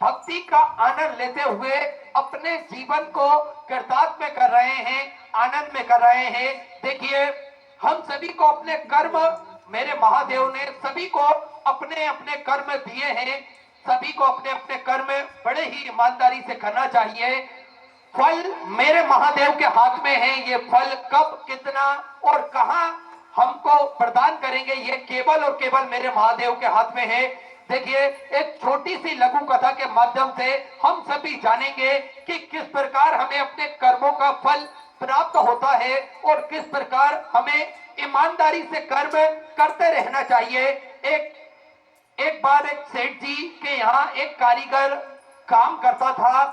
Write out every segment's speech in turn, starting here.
भक्ति का आनंद लेते हुए अपने जीवन को कृतार्थ में कर रहे हैं, आनंद में कर रहे हैं। देखिए, हम सभी को अपने कर्म, मेरे महादेव ने सभी को अपने अपने कर्म दिए हैं। सभी को अपने अपने कर्म बड़े ही ईमानदारी से करना चाहिए। फल मेरे महादेव के हाथ में है। ये फल कब, कितना और कहां हमको प्रदान करेंगे, ये केवल और केवल मेरे महादेव के हाथ में है। देखिए, एक छोटी सी लघु कथा के माध्यम से हम सभी जानेंगे कि किस प्रकार हमें अपने कर्मों का फल प्राप्त होता है और किस प्रकार हमें ईमानदारी से कर्म करते रहना चाहिए। एक बार एक सेठ जी के यहाँ एक कारीगर काम करता था।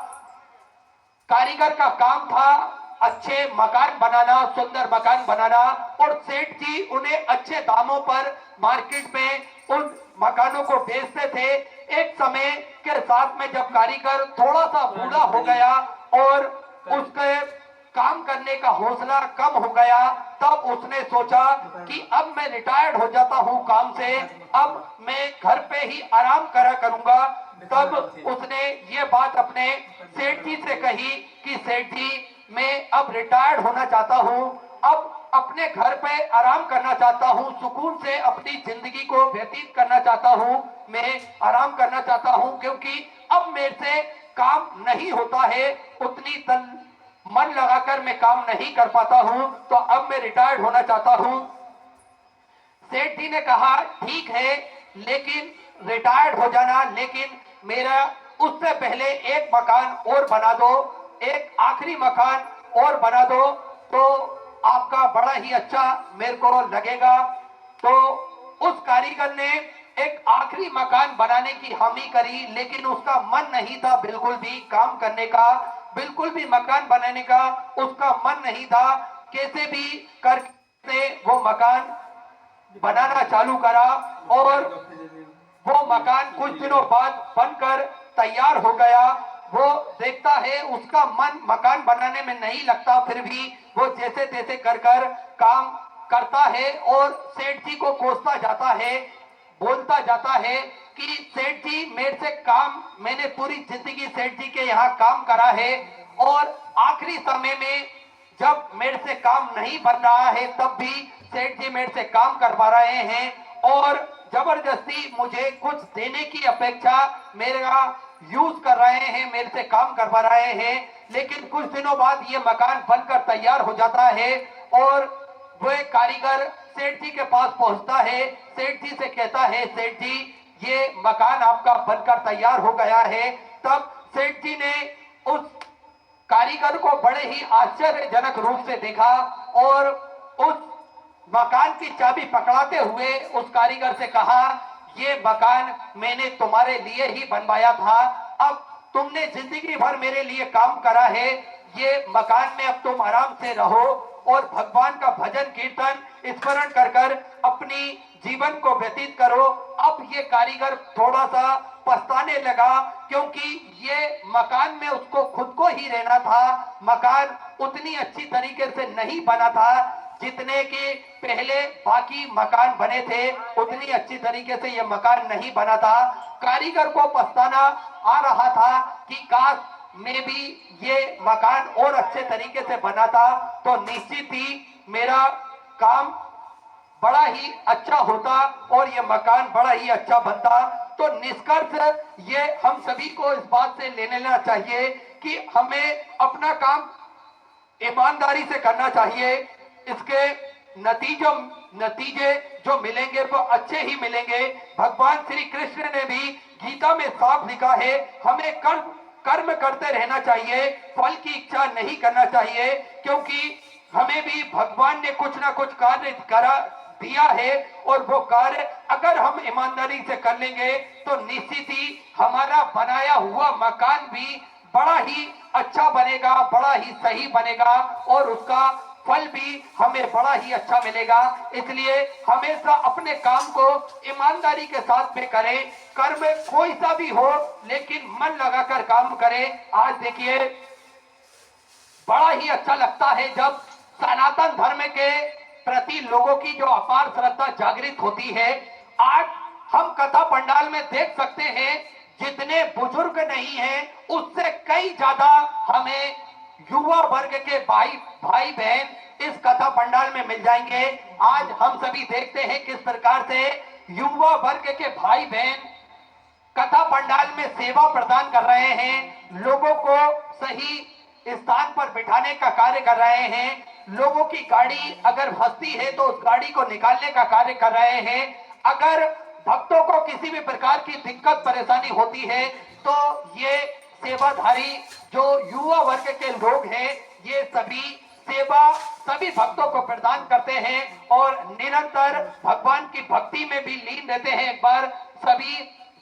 कारीगर का काम था अच्छे मकान बनाना, सुंदर मकान बनाना, और सेठ जी उन्हें अच्छे दामों पर मार्केट में उन मकानों को बेचते थे। एक समय के साथ में जब कारीगर थोड़ा सा बूढ़ा हो गया और उसके काम करने का हौसला कम हो गया, तब उसने सोचा कि अब मैं रिटायर्ड हो जाता हूं काम से, अब मैं घर पे ही आराम करा करूंगा। तब उसने ये बात अपने सेठ जी से कही कि सेठ जी, मैं अब रिटायर्ड होना चाहता हूं, अब अपने घर पे आराम करना चाहता हूं, सुकून से अपनी जिंदगी को व्यतीत करना चाहता हूं, मैं आराम करना चाहता हूं, क्योंकि अब मेरे से काम नहीं होता है, उतनी मन लगाकर मैं काम नहीं कर पाता हूं, तो अब मैं रिटायर्ड होना चाहता हूं। सेठ जी ने कहा, ठीक है, लेकिन रिटायर्ड हो जाना, लेकिन मेरा उससे पहले एक मकान और बना दो, एक आखिरी मकान और बना दो, तो आपका बड़ा ही अच्छा मेरे को लगेगा। तो उस कारीगर ने एक आखिरी मकान बनाने की हामी करी, लेकिन उसका मन नहीं था बिल्कुल भी काम करने का, बिल्कुल भी मकान बनाने का उसका मन नहीं था। कैसे भी करके वो मकान बनाना चालू करा और वो मकान कुछ दिनों बाद बनकर तैयार हो गया। वो देखता है उसका मन मकान बनाने में नहीं लगता, फिर भी वो जैसे तैसे कर कर काम करता है और सेठ जी को कोसता जाता है, बोलता जाता है कि सेठ जी, मेरे से काम, मैंने पूरी जिंदगी सेठ जी के यहाँ काम करा है और आखिरी समय में जब मेरे से काम नहीं बन रहा है तब भी सेठ जी मेरे से काम करवा रहे हैं और जबरदस्ती मुझे कुछ देने की अपेक्षा मेरा यूज कर रहे हैं, मेरे से काम करवा रहे हैं। लेकिन कुछ दिनों बाद ये मकान बनकर तैयार हो जाता है और वह कारीगर सेठ जी के पास पहुंचता है, सेठ जी से कहता है, सेठ जी, ये मकान आपका बनकर तैयार हो गया है। तब सेठ जी ने उस कारीगर को बड़े ही आश्चर्यजनक रूप से देखा और उस मकान की चाबी पकड़ाते हुए उस कारीगर से कहा, ये मकान मैंने तुम्हारे लिए ही बनवाया था, अब तुमने जिंदगी भर मेरे लिए काम करा है, ये मकान में अब तुम आराम से रहो और भगवान का भजन कीर्तन स्मरण कर कर अपनी जीवन को व्यतीत करो। अब ये कारीगर थोड़ा सा पछताने लगा, क्योंकि ये मकान में उसको खुद को ही रहना था, मकान उतनी अच्छी तरीके से नहीं बना था जितने के पहले बाकी मकान बने थे, उतनी अच्छी तरीके से ये मकान नहीं बना था। कारीगर को पछताना आ रहा था कि काश मैं भी ये मकान और अच्छे तरीके से बना था तो निश्चित ही मेरा काम बड़ा ही अच्छा होता और ये मकान बड़ा ही अच्छा बनता। तो निष्कर्ष ये हम सभी को इस बात से ले लेना चाहिए कि हमें अपना काम ईमानदारी से करना चाहिए। इसके नतीजे जो मिलेंगे वो अच्छे ही मिलेंगे। भगवान श्री कृष्ण ने भी गीता में साफ लिखा है, हमें कर्म करते रहना चाहिए, फल की इच्छा नहीं करना चाहिए, क्योंकि हमें भी भगवान ने कुछ ना कुछ कार्य करा दिया है और वो कार्य अगर हम ईमानदारी से कर लेंगे तो निश्चित ही हमारा बनाया हुआ मकान भी बड़ा ही अच्छा बनेगा, बड़ा ही सही बनेगा और उसका फल भी हमें बड़ा ही अच्छा मिलेगा। इसलिए हमेशा अपने काम को ईमानदारी के साथ में करें, कर्म कोई सा भी हो लेकिन मन लगाकर काम करें। आज देखिए, बड़ा ही अच्छा लगता है जब सनातन धर्म के प्रति लोगों की जो अपार श्रद्धा जागृत होती है। आज हम कथा पंडाल में देख सकते हैं, जितने बुजुर्ग नहीं हैं उससे कई ज्यादा हमें युवा वर्ग के भाई भाई बहन इस कथा पंडाल में मिल जाएंगे। आज हम सभी देखते हैं किस प्रकार से युवा वर्ग के भाई बहन कथा पंडाल में सेवा प्रदान कर रहे हैं, लोगों को सही स्थान पर बिठाने का कार्य कर रहे हैं, लोगों की गाड़ी अगर फंसती है तो उस गाड़ी को निकालने का कार्य कर रहे हैं, अगर भक्तों को किसी भी प्रकार की दिक्कत परेशानी होती है तो ये सेवाधारी जो युवा वर्ग के लोग हैं ये सभी सेवा सभी भक्तों को प्रदान करते हैं और निरंतर भगवान की भक्ति में भी लीन रहते हैं। एक बार सभी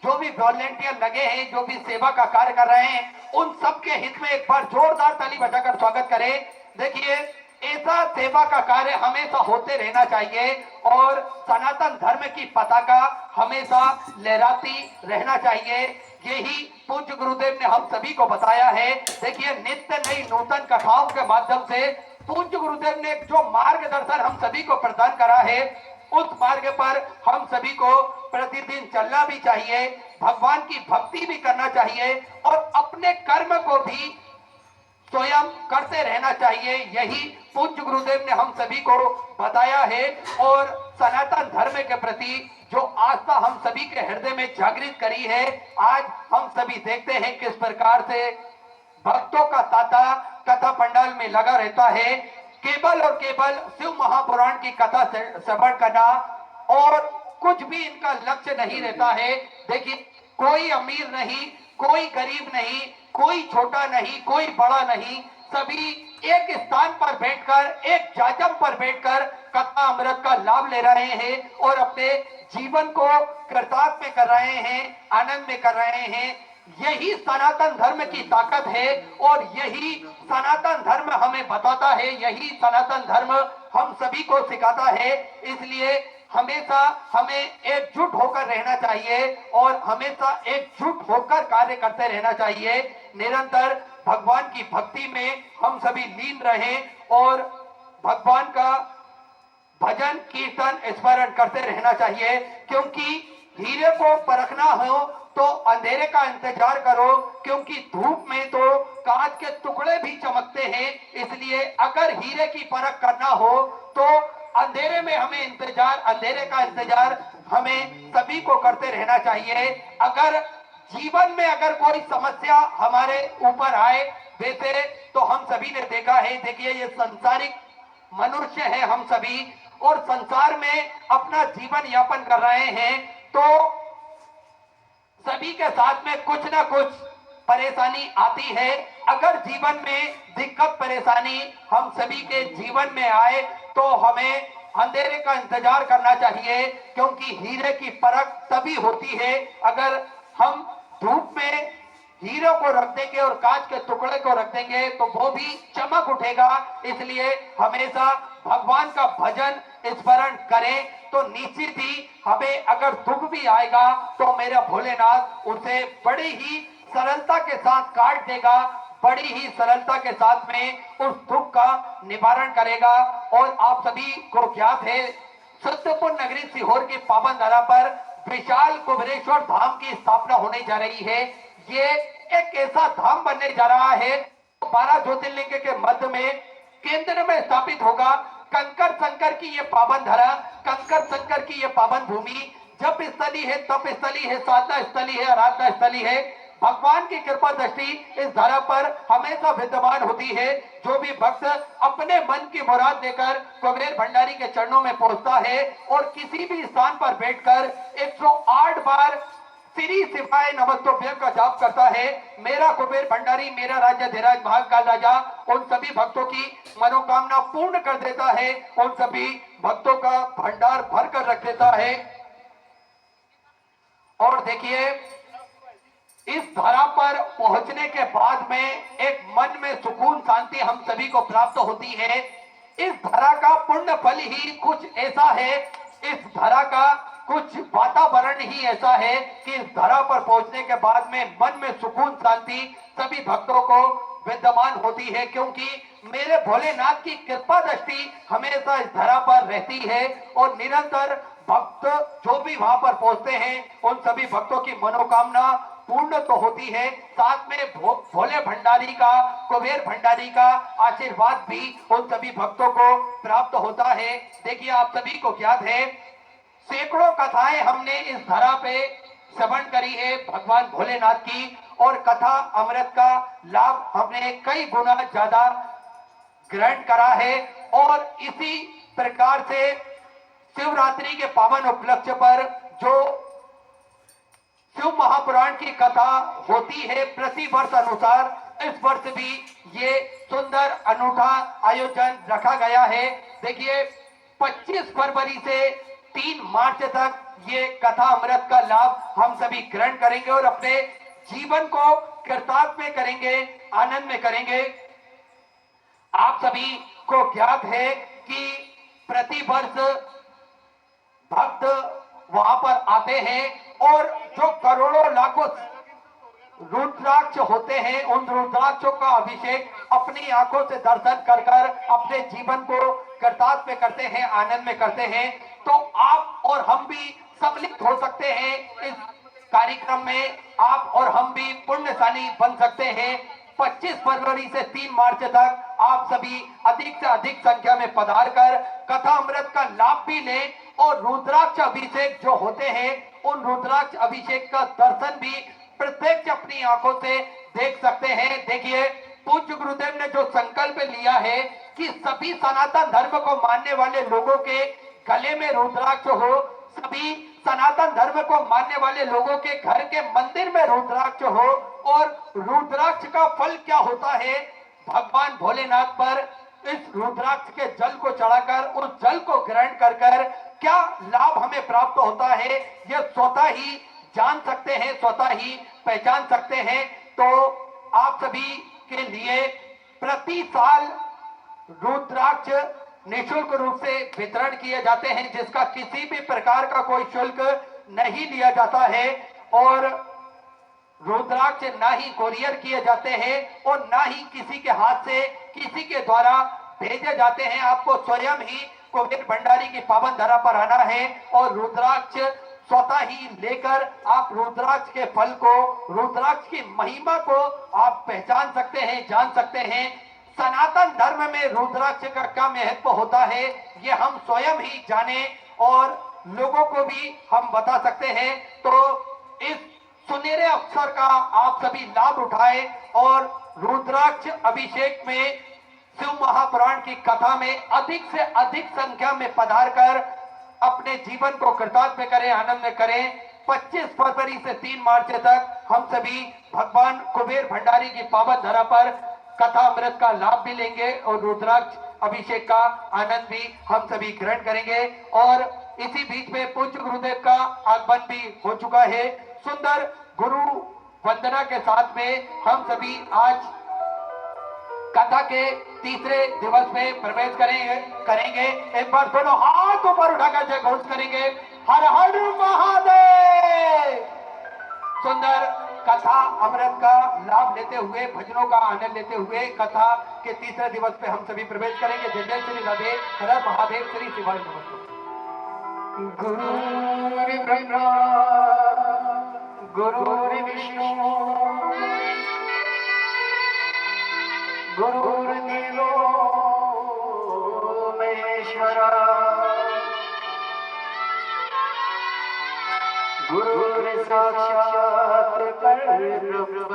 जो भी वॉलेंटियर लगे हैं, जो भी सेवा का कार्य कर रहे हैं, उन सबके हित में एक बार जोरदार ताली बजाकर स्वागत करें। देखिए, ऐसा सेवा का कार्य हमेशा होते रहना चाहिए और सनातन धर्म की पताका हमेशा लहराती रहना चाहिए। यही पूज्य गुरुदेव ने हम सभी को बताया है। देखिए, नित्य नई नूतन कथाओं के माध्यम से पूज्य गुरुदेव ने जो मार्गदर्शन हम सभी को प्रदान करा है, उस मार्ग पर हम सभी को प्रतिदिन चलना भी चाहिए, भगवान की भक्ति भी करना चाहिए और अपने कर्म को भी स्वयं करते रहना चाहिए। यही पूज्य गुरुदेव ने हम सभी को बताया है और सनातन धर्म के प्रति जो आस्था हम सभी के हृदय में जागृत करी है, आज हम सभी देखते हैं किस प्रकार से भक्तों का तांता कथा पंडाल में लगा रहता है। केवल और केवल शिव महापुराण की कथा श्रवण करना और कुछ भी इनका लक्ष्य नहीं रहता है। देखिए, कोई अमीर नहीं, कोई गरीब नहीं, कोई छोटा नहीं, कोई बड़ा नहीं, सभी एक स्थान पर बैठकर, एक जाजम पर बैठकर कथा अमृत का लाभ ले रहे हैं और अपने जीवन को कृतार्थ में कर रहे हैं, आनंद में कर रहे हैं। यही सनातन धर्म की ताकत है और यही सनातन धर्म हमें बताता है, यही सनातन धर्म हम सभी को सिखाता है। इसलिए हमेशा हमें एकजुट होकर रहना चाहिए और हमेशा एकजुट होकर कार्य करते रहना चाहिए। निरंतर भगवान की भक्ति में हम सभी लीन रहें और भगवान का भजन कीर्तन स्मरण करते रहना चाहिए, क्योंकि हीरे को परखना हो तो अंधेरे का इंतजार करो, क्योंकि धूप में तो कांच के टुकड़े भी चमकते हैं। इसलिए अगर हीरे की परख करना हो तो अंधेरे में हमें इंतजार, अंधेरे का इंतजार हमें सभी को करते रहना चाहिए। अगर जीवन में अगर कोई समस्या हमारे ऊपर आए, वैसे तो हम सभी ने देखा है, देखिए ये संसारिक मनुष्य है हम सभी और संसार में अपना जीवन यापन कर रहे हैं, तो सभी के साथ में कुछ ना कुछ परेशानी आती है। अगर जीवन में दिक्कत परेशानी हम सभी के जीवन में आए तो हमें अंधेरे का इंतजार करना चाहिए, क्योंकि हीरे की परख तभी होती है अगर हम धूप में हीरे को रख देंगे और कांच के टुकड़े को रख देंगे तो वो भी चमक उठेगा। इसलिए हमेशा भगवान का भजन स्मरण करें तो निश्चित ही हमें अगर दुख भी आएगा तो मेरा भोलेनाथ उसे बड़ी ही सरलता के साथ काट देगा, बड़ी ही सरलता के साथ में उस दुख का निवारण करेगा। और आप सभी को ज्ञात है, सत्यपुर नगरी सीहोर की पावन धरा पर विशाल कुबेरेश्वर धाम की स्थापना होने जा रही है। ये एक ऐसा धाम बनने जा रहा है 12 ज्योतिर्लिंग के मध्य में केंद्र में स्थापित होगा। कंकर संकर की ये पावन धरा, कंकर संकर की ये पावन भूमि जप स्थली है, तप स्थली है, साधना स्थली है, आराधना स्थली है। भगवान की कृपा दृष्टि इस धरा पर हमेशा विद्यमान होती है। जो भी भक्त अपने मन की मुराद लेकर कुबेर भंडारी के चरणों में पहुंचता है और किसी भी स्थान पर बैठकर 108 बार श्री शिवाय नमस्तोभ्यम का जाप करता है, मेरा कुबेर भंडारी, मेरा राजा धीराज महाकाल राजा उन सभी भक्तों की मनोकामना पूर्ण कर देता है, उन सभी भक्तों का भंडार भर कर रख देता है। और देखिए, इस धरा पर पहुंचने के बाद में एक मन में सुकून शांति हम सभी को प्राप्त होती है। इस धरा का पुण्य फल ही कुछ ऐसा है, इस धरा का कुछ वातावरण ही ऐसा है कि इस धरा पर पहुंचने के बाद में मन में सुकून शांति सभी भक्तों को विद्यमान होती है, क्योंकि मेरे भोलेनाथ की कृपा दृष्टि हमेशा इस धरा पर रहती है और निरंतर भक्त जो भी वहां पर पहुंचते हैं उन सभी भक्तों की मनोकामना पूर्ण तो होती है, साथ में भोले भंडारी का, कुबेर भंडारी का आशीर्वाद भी उन सभी भक्तों को प्राप्त होता है। देखिए आप सभी को ज्ञात है, सैकड़ों कथाएं हमने इस धरा पे श्रवण करी है भगवान भोलेनाथ की, और कथा अमृत का लाभ हमने कई गुना ज्यादा ग्रहण करा है। और इसी प्रकार से शिवरात्रि के पावन उपलक्ष्य पर जो शिव महापुराण की कथा होती है प्रति वर्ष अनुसार, इस वर्ष भी ये सुंदर अनूठा आयोजन रखा गया है। देखिए 25 फरवरी से 3 मार्च तक ये कथा अमृत का लाभ हम सभी ग्रहण करेंगे और अपने जीवन को कृतार्थ में करेंगे, आनंद में करेंगे। आप सभी को ज्ञात है कि प्रति वर्ष भक्त वहां पर आते हैं और जो करोड़ों लाखों रुद्राक्ष होते हैं, उन रुद्राक्षों का अभिषेक अपनी आंखों से दर्शन कर कर अपने जीवन को कृतार्थ में करते हैं, आनंद में करते हैं। तो आप और हम भी सम्मिलित हो सकते हैं इस कार्यक्रम में, आप और हम भी पुण्यशाली बन सकते हैं। 25 फरवरी से 3 मार्च तक आप सभी अधिक से अधिक संख्या में पधार कर कथा अमृत का लाभ भी लें और रुद्राक्ष अभिषेक जो होते हैं उन रुद्राक्ष अभिषेक का दर्शन भी प्रत्यक्ष अपनी आंखों से देख सकते हैं। देखिए पूज्य गुरुदेव ने जो संकल्प लिया है कि सभी सनातन धर्म को मानने वाले लोगों के गले में रुद्राक्ष हो, सभी सनातन धर्म को मानने वाले लोगों के घर के मंदिर में रुद्राक्ष हो। और रुद्राक्ष का फल क्या होता है, भगवान भोलेनाथ पर इस रुद्राक्ष के जल को चढ़ाकर उस जल को ग्रहण कर कर क्या लाभ हमें प्राप्त होता है, यह स्वतः ही जान सकते हैं, स्वतः ही पहचान सकते हैं। तो आप सभी के लिए प्रति साल रुद्राक्ष निःशुल्क रूप से वितरण किए जाते हैं, जिसका किसी भी प्रकार का कोई शुल्क नहीं लिया जाता है। और रुद्राक्ष ना ही कोरियर किए जाते हैं और ना ही किसी के हाथ से किसी के द्वारा भेजे जाते हैं। आपको स्वयं ही कुबेर भंडारी की पावन धरा पर आना है और रुद्राक्ष स्वतः ही लेकर आप रुद्राक्ष के फल को, रुद्राक्ष की महिमा को आप पहचान सकते हैं, जान सकते हैं। सनातन धर्म में रुद्राक्ष का क्या महत्व होता है ये हम स्वयं ही जाने और लोगों को भी हम बता सकते हैं। तो इस सुनहरे अवसर का आप सभी लाभ उठाएं और रुद्राक्ष अभिषेक में शिव महापुराण की कथा में अधिक से अधिक संख्या में पधार कर अपने जीवन को कृतार्थ में करें, आनंद में करें। 25 फरवरी से 3 मार्च तक हम सभी भगवान कुबेर भंडारी की पावन धरा पर कथा अमृत का लाभ भी लेंगे और रुद्राक्ष अभिषेक का आनंद भी हम सभी ग्रहण करेंगे। और इसी बीच में पूज्य गुरुदेव का आगमन भी हो चुका है। सुंदर गुरु वंदना के साथ में हम सभी आज कथा के तीसरे दिवस में प्रवेश करेंगे। एक बार दोनों हाथ ऊपर उठाकर जय घोष करेंगे, हर हर महादेव। सुंदर कथा अमृत का लाभ लेते हुए, भजनों का आनंद लेते हुए कथा के तीसरे दिवस पे हम सभी प्रवेश करेंगे। जय जय श्री राधे, हर हर महादेव, श्री शिवाय नमः। गुरु ब्रह्मा गुरु विष्णु गुरुर्देवो महेश्वरा गुरुर् साक्षात् परब्रह्म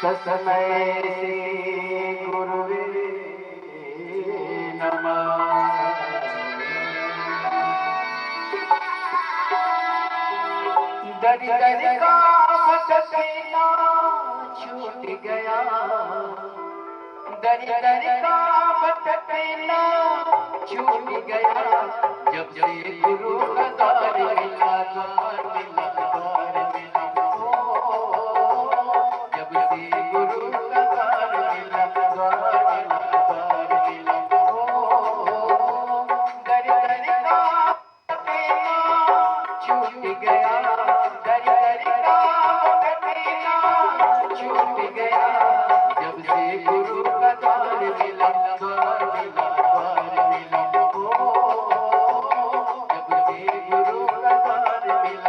तस्मै श्री गुरुवे नमः। दरि दरि का पसीना छूट गया, दरि दरि का पसीना छूट गया, जब से गुरु का द्वार मिला, द्वार मिला, द्वार मिला, जब से गुरु का द्वार मिला, द्वार मिला, द्वार मिला, दरि दरि का पसीना छूट गया, छूट गया, जब से गुरु का द्वार मिला, द्वार मिला, द्वार मिला, जब से गुरु का द्वार मिला।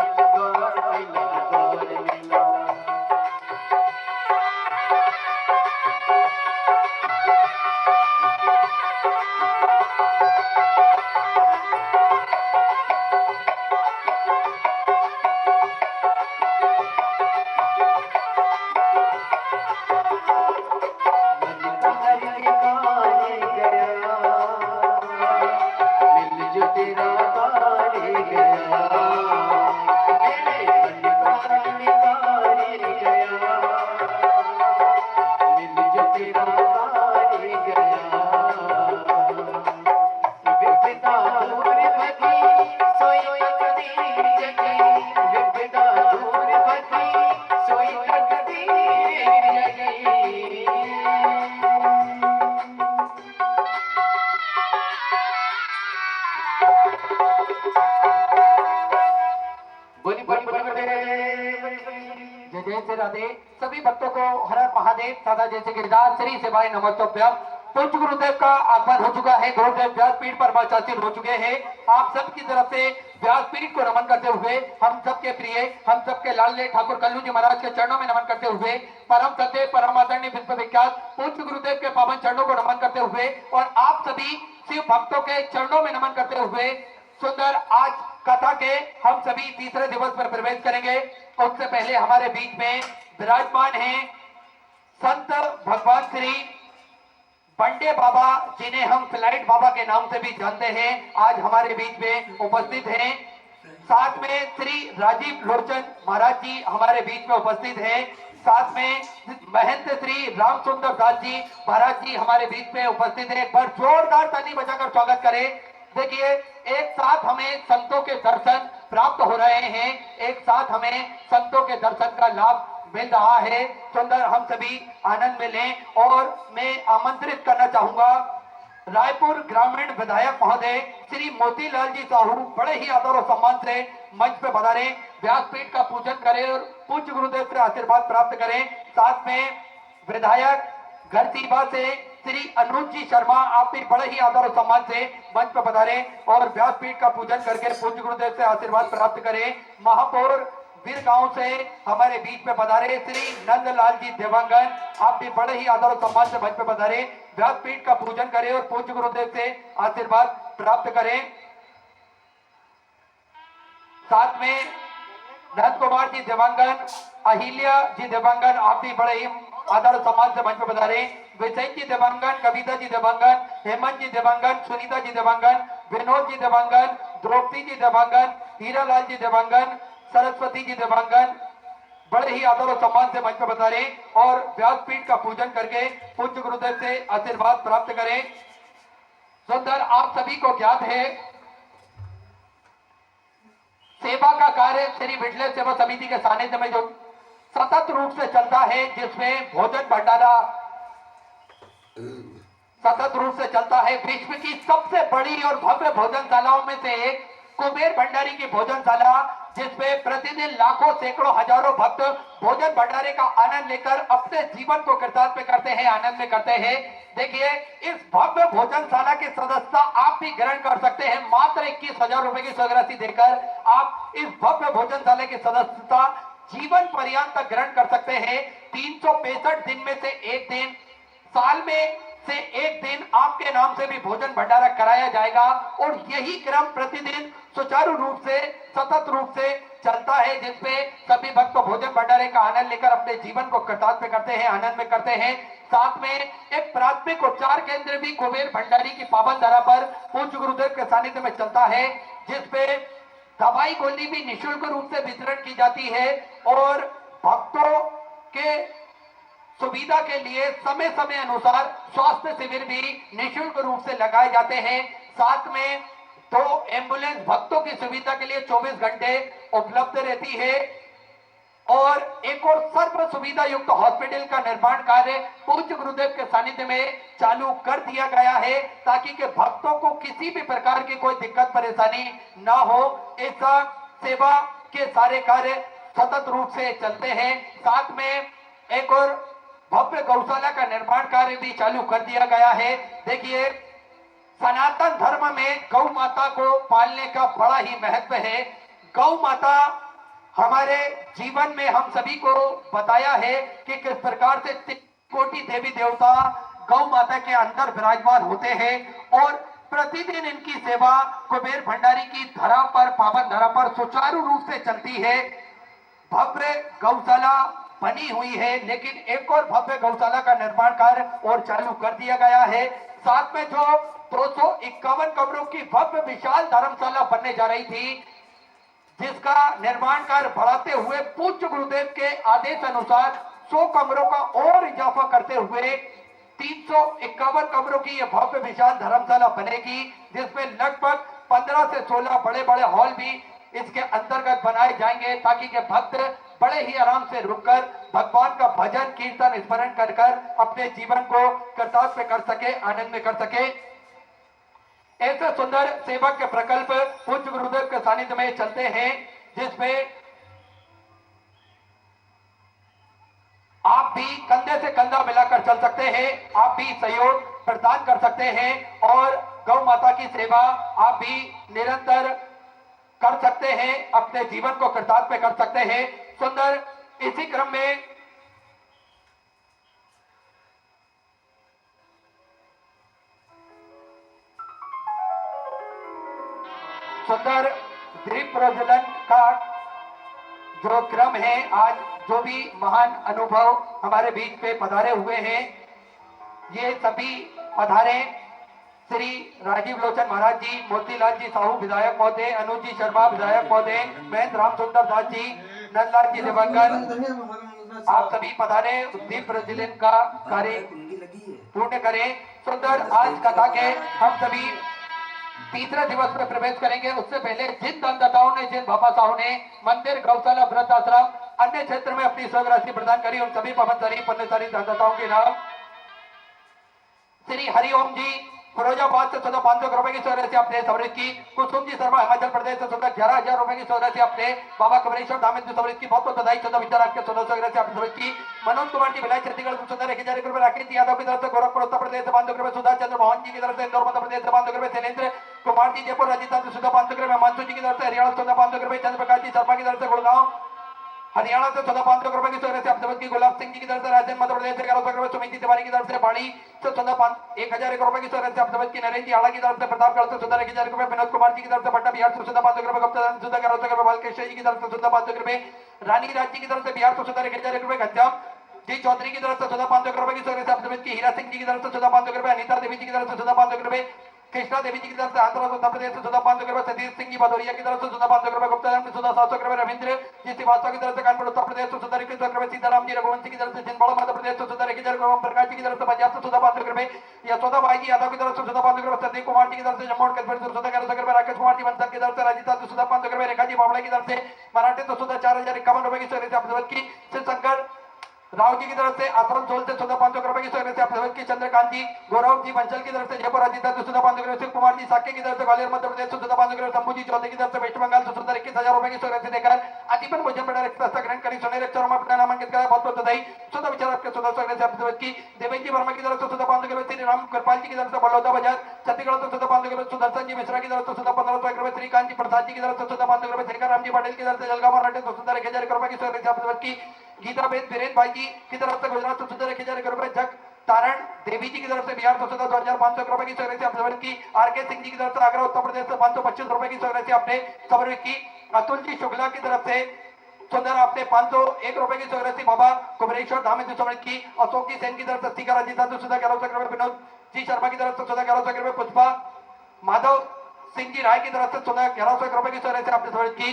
जय श्री राधे। सभी भक्तों को हर हर महादेव सदा जैसे गिरदार श्री सेवाएं नमस्तोभ्यम। पूज्य गुरुदेव का आगमन हो चुका है। गुरुदेव व्यासपीठ पर वाचासीन हो चुके हैं। आप सबकी तरफ से व्यासपीठ को नमन करते हुए हम सबके प्रिय, हम सबके लाडले ठाकुर कल्लू जी महाराज के चरणों में नमन करते हुए परम सत्य परम आदरणीय विश्व विख्यात पूज्य गुरुदेव के पावन चरणों को नमन करते हुए और आप सभी शिव भक्तों के चरणों में नमन करते हुए सुंदर आज कथा के हम सभी तीसरे दिवस पर प्रवेश करेंगे। उससे पहले हमारे बीच में विराजमान हैं संत भगवान श्री बंडे बाबा, जिन्हें हम फ्लाइट बाबा के नाम से भी जानते हैं, आज हमारे बीच में उपस्थित हैं। साथ में श्री राजीव लोचन महाराज जी हमारे बीच में उपस्थित हैं। साथ में महंत श्री राम सुंदर दास जी महाराज जी हमारे बीच में उपस्थित हैं। एक बार जोरदार ताली बजाकर स्वागत करें। देखिए, एक साथ हमें संतों के दर्शन प्राप्त हो रहे हैं, एक साथ हमें संतों के दर्शन का लाभ मिल रहा है। सुंदर हम सभी आनंद में लें। और मैं आमंत्रित करना चाहूंगा रायपुर ग्रामीण विधायक महोदय श्री मोतीलाल जी साहू, बड़े ही आदर और सम्मान से मंच पे पधारे, व्यासपीठ का पूजन करें और पूज्य गुरुदेव से आशीर्वाद प्राप्त करें। साथ में विधायक घरसीबा से श्री अनुज जी शर्मा, आप भी बड़े ही आदर और सम्मान से मंच पर पधारे और व्यासपीठ का पूजन करके पूज्य गुरुदेव से आशीर्वाद प्राप्त करें। महापौर वीर गांव से हमारे बीच में पधारे श्री नंदलाल जी देवांगन, आप भी बड़े ही आदर और सम्मान से मंच पे पधारे, व्यासपीठ का पूजन करें और पूज्य गुरुदेव से आशीर्वाद प्राप्त करें। साथ में नंद कुमार जी देवांगन, अहिल्या जी देवांगन, आप भी बड़े ही आदर और सम्मान से मंच पे पधारे, विजय जी देवांगन, कविता जी देवांगन, हेमंत जी देवांगन, सुनीता जी देवांगन, विनोद जी देवांगन, द्रौपदी जी देवांगन, हीरालाल जी देवांगन, सरस्वती जी देवांगन, बड़े ही आदर और सम्मान से मंच पर पधारे और व्यासपीठ का पूजन करके पूज्य गुरुदेव से आशीर्वाद प्राप्त करें। सुंदर आप सभी को ज्ञात है, सेवा का कार्य श्री विठले सेवा समिति के सानिध्य में जो सतत रूप से चलता है, जिसमें भोजन भंडारा सतत रूप से चलता है। विश्व की सबसे बड़ी और भव्य भोजनशालाओं में से एक कुबेर भंडारी की भोजनशाला, जिसमें प्रतिदिन लाखों सैकड़ों हजारों भक्त भोजन भंडारे का आनंद लेकर अपने जीवन को कृतार्थ करते हैं, आनंद में करते हैं। देखिए, इस भव्य भोजनशाला की सदस्यता आप भी ग्रहण कर सकते हैं। मात्र 21,000 रुपए की स्वीकृति देकर आप इस भव्य भोजनशाला की सदस्यता जीवन पर्यंत तक ग्रहण कर सकते हैं। 365 दिन में से एक दिन, साल में से एक दिन आपके नाम से भी भोजन भंडारा कराया जाएगा और यही क्रम प्रतिदिन सुचारू रूप से सतत रूप से चलता है, जिसमें सभी भक्त भोजन भंडारे का आनंद लेकर अपने जीवन को कृतार्थ करते हैं, आनंद में करते हैं। साथ में एक प्राथमिक उपचार केंद्र भी कुबेर भंडारी की पावन धरा पर पूज्य गुरुदेव के सानिध्य में चलता है, जिसपे दवाई गोली भी निःशुल्क रूप से वितरण की जाती है और भक्तों के सुविधा के लिए समय समय अनुसार स्वास्थ्य शिविर भी निःशुल्क रूप से लगाए जाते हैं। साथ में 2 एम्बुलेंस भक्तों की सुविधा के लिए 24 घंटे उपलब्ध रहती है और एक और सर्व सुविधा युक्त हॉस्पिटल का निर्माण कार्य पूज्य गुरुदेव के सानिध्य में चालू कर दिया गया है, ताकि के भक्तों को किसी भी प्रकार की कोई दिक्कत परेशानी ना हो। इस सेवा के सारे कार्य सतत रूप से चलते हैं। साथ में एक और भव्य गौशाला का निर्माण कार्य भी चालू कर दिया गया है। देखिए, सनातन धर्म में गौ माता को पालने का बड़ा ही महत्व है। गौ माता हमारे जीवन में हम सभी को बताया है कि किस प्रकार से 3 कोटि देवी देवता गौ माता के अंदर विराजमान होते हैं और प्रतिदिन इनकी सेवा कुबेर भंडारी की धरा पर, पावन धरा पर सुचारू रूप से चलती है। भव्य गौशाला बनी हुई है, लेकिन एक और भव्य गौशाला का निर्माण कार्य और चालू कर दिया गया है। साथ में जो 251 कमरों की भव्य विशाल धर्मशाला बनने जा रही थी, जिसका निर्माण कार्य बढ़ाते हुए पूज्य गुरुदेव के आदेश अनुसार 100 कमरों का और इजाफा करते हुए 351 कमरों की यह भव्य विशाल धर्मशाला बनेगी, जिसमें लगभग 15 से 16 बड़े बड़े हॉल भी इसके अंतर्गत बनाए जाएंगे, ताकि के भक्त बड़े ही आराम से रुककर भगवान का भजन कीर्तन स्मरण कर अपने जीवन को कृतार्थ कर सके, आनंद में कर सके। ऐसे सुंदर सेवक के प्रकल्प पूज्य गुरुदेव के सानिध्य में चलते हैं, जिसमें आप भी कंधे से कंधा मिलाकर चल सकते हैं, आप भी सहयोग प्रदान कर सकते हैं और गौ माता की सेवा आप भी निरंतर कर सकते हैं, अपने जीवन को कृतार्थ कर सकते हैं। सुंदर इसी क्रम में सुंदर दीप प्रज्वलन का जो क्रम है, आज जो भी महान अनुभव हमारे बीच पे पधारे हुए हैं, ये सभी पधारे श्री राजीव लोचन महाराज जी, मोतीलाल जी साहू विधायक महोदय, अनुज जी शर्मा विधायक महोदय, महेंद्र राम सुंदर दास जी, नंदलाल जी दिवंकर, आप सभी पधारे दीप प्रज्वलन का कार्य पूर्ण करें। सुंदर आज कथा के हम सभी तीसरे दिवस में प्रवेश करेंगे। उससे पहले जिन दानदाताओं ने, जिन बाबासाओं ने मंदिर, गौशाला, वृद्ध आश्रम, अन्य क्षेत्र में अपनी सहयोग राशि प्रदान करी, उन सभी पवनशाली पुण्यशाली दानदाताओं के नाम श्री हरिओम जी फिरोजाबाद से 500 रुपए की सहयोग राशि आपने समृद्ध की। कुसुम जी शर्मा हिमाचल प्रदेश से 11,000 रुपए की सहयोग राशि आपने बाबा कमलेश्वर धाम में समृद्ध की। बहुत बहुत बधाई। विचार आपके सहयोग राशि आपने समृद्ध की। मनोज कुमार जी भिलाई छत्तीसगढ़ से 1,000 रुपए, राकेश यादव की तरफ से गोरखपुर उत्तर प्रदेश से 500 रुपए, सुधा चंद्र मोहन जी की तरफ से इंदौर मध्य प्रदेश से 500 रुपए, शैलेंद्र कुमार जी जयपुर राजस्थान से 500 रुपए, मानसू जी की तरफ से हरियाणा से 500 रुपए, चंद्रप्रकाश जी शर्मा की तरफ से गुड़गांव हरियाणा से 500 रुपए की सहयोग से आप सबकी। गुलाब सिंह जी की तरफ से राजस्थान मध्य प्रदेश से 1100 रुपए, सुमित जी तिवारी की तरफ से बाड़ी से 1,000 रुपए की सहयोग से आप सबकी। नरेंद्र जी आड़ा की तरफ से प्रतापगढ़ से 1,000 रुपए, विनोद कुमार जी की तरफ से पटना बिहार से 500 रुपए, गुप्ता 1100 रुपए, बालकृष्ण जी की तरफ से 500 रुपए, रानी राज जी की तरफ से बिहार से 1,000 रुपए, घनश्याम जी चौधरी की तरफ से 500 रुपए की सहयोग से आप सबकी। हीरा सिंह जी की तरफ से 500 रुपए, अनिता देवी जी की तरफ से 500 रुपए, कृष्णा देवी जी की तरफ से आंध्र उत्तर प्रदेश से 500 रुपए, सतीश सिंह जी भदौरिया की तरफ से 500 रुपए, गुप्ता 700 रुपए, रविंद्र जी श्रीवास्तव की तरफ से कानपुर उत्तर प्रदेश से 21 रुपए, सीताराम जी रघुवंशी की तरफ से छिंदवाड़ा मध्य प्रदेश से 21 रुपए, ओम प्रकाश जी की तरफ से पंजाब से 500 रुपए, यशोदा बाई जी यादव की तरफ से 500 रुपए, संदीप कुमार जी की तरफ से जम्मू और कश्मीर से 1100 रुपए, राकेश कुमार जी बंसल की तरफ से राजस्थान से 500 रुपए, रेखा जी बावड़ा की तरफ से मराठे से 4,051 रुपए की सहयोग से आप सबकी। श्री शंकर राव जी की तरफ से आश्रम सोल से 500 रुपए की सहयोग से आप सबकी। चंद्रकांत जी गौरव जी बंसल की तरफ से जयपुर राजस्थान से 500 रुपए, शिव कुमार जी साके की तरफ से ग्वालियर मध्य प्रदेश से 500 रुपए, शंभू जी चौधरी की तरफ से वेस्ट बंगाल से 21,000 रुपए की सहयोग से देकर आजीवन भोजन बड़ा रक्षा ग्रहण करी। सोने अक्षरों में अपना नामांकित करा। बहुत बहुत बधाई। सुधा विचार आपके सुधा सहयोग से आप सबकी। देवेंद्र जी वर्मा की तरफ से 500 रुपए, श्री राम कृपाल जी की तरफ से बलौदा बाजार छत्तीसगढ़ से 500 रुपए, सुदर्शन जी मिश्रा की तरफ से 1500 रुपए, श्रीकांत जी प्रसाद जी की तरफ से 500 रुपए, शेखर राम जी पटेल की तरफ से जलगांव मराठे से 1,000 रुपए की सहयोग से आप सबकी। गीता बेद वीरेंद्र भाई जी की तरफ से गुजरात से 1,000 रुपए, जग तारण देवी जी की तरफ से बिहार से 2,500 रुपए की सहयोग से आप समर्पित की। आरके सिंह जी की तरफ से आगरा उत्तर प्रदेश से 525 रुपए की सहयोग से आपने समर्पित की। अतुल जी शुक्ला की तरफ से सुंदर आपने 501 रुपए की सहयोग से बाबा कुमरेश्वर धाम में समर्पित की। अशोक जी सेन की तरफ से टीका राजस्थान से 1100 रुपए, विनोद जी शर्मा की तरफ से 1100 रुपए, पुष्पा माधव सिंह जी राय की तरफ से 1100 रुपए की सहयोग से आपने समर्पित की।